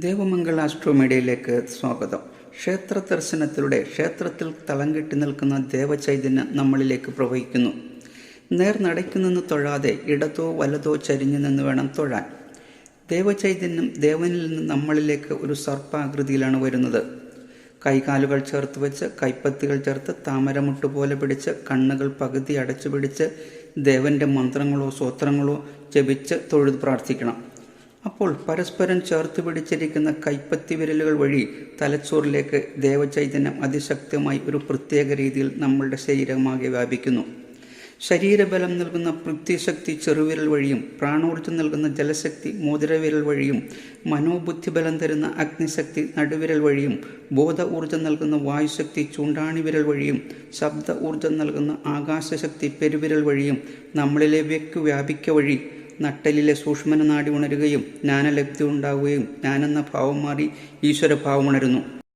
ദേവമംഗൾ astro മീഡിയയിലേക്ക് സ്വാഗതം. ക്ഷേത്ര ദർശനത്തിലൂടെ ക്ഷേത്രത്തിൽ തളം കെട്ടി നിൽക്കുന്ന ദേവചൈതന്യം നമ്മളിലേക്ക് പ്രവഹിക്കുന്നു. നേർനടയ്ക്കു നിന്ന് തൊഴാതെ ഇടതോ വലതോ ചരിഞ്ഞു നിന്ന് വേണം തൊഴാൻ. ദേവചൈതന്യം ദേവനിൽ നിന്ന് നമ്മളിലേക്ക് ഒരു സർപ്പാകൃതിയിലാണ് വരുന്നത്. കൈകാലുകൾ ചേർത്ത് വെച്ച്, കൈപ്പത്തികൾ ചേർത്ത്, താമരമുട്ട് പോലെ പിടിച്ച്, കണ്ണുകൾ പകുതി അടച്ചു പിടിച്ച് ദേവന്റെ മന്ത്രങ്ങളോ സ്തോത്രങ്ങളോ ജപിച്ച് തൊഴുത് പ്രാർത്ഥിക്കണം. അപ്പോൾ പരസ്പരം ചേർത്ത് പിടിച്ചിരിക്കുന്ന കൈപ്പത്തി വിരലുകൾ വഴി തലച്ചോറിലേക്ക് ദേവചൈതന്യം അതിശക്തമായി ഒരു പ്രത്യേക രീതിയിൽ നമ്മളുടെ ശരീരമാകെ വ്യാപിക്കുന്നു. ശരീരബലം നൽകുന്ന പൃഥ്വിശക്തി ചെറുവിരൽ വഴിയും, പ്രാണോർജ്ജം നൽകുന്ന ജലശക്തി മോതിരവിരൽ വഴിയും, മനോബുദ്ധിബലം തരുന്ന അഗ്നിശക്തി നടുവിരൽ വഴിയും, ബോധ ഊർജ്ജം നൽകുന്ന വായുശക്തി ചൂണ്ടാണി വിരൽ വഴിയും, ശബ്ദ ഊർജ്ജം നൽകുന്ന ആകാശശക്തി പെരുവിരൽ വഴിയും നമ്മളിലേക്ക് വ്യാപിക്ക വഴി നട്ടലിലെ സൂക്ഷ്മന നാടി ഉണരുകയും ജ്ഞാനലബ്ധി ഉണ്ടാവുകയും ജ്ഞാനെന്ന ഭാവം മാറി ഈശ്വരഭാവം ഉണരുന്നു.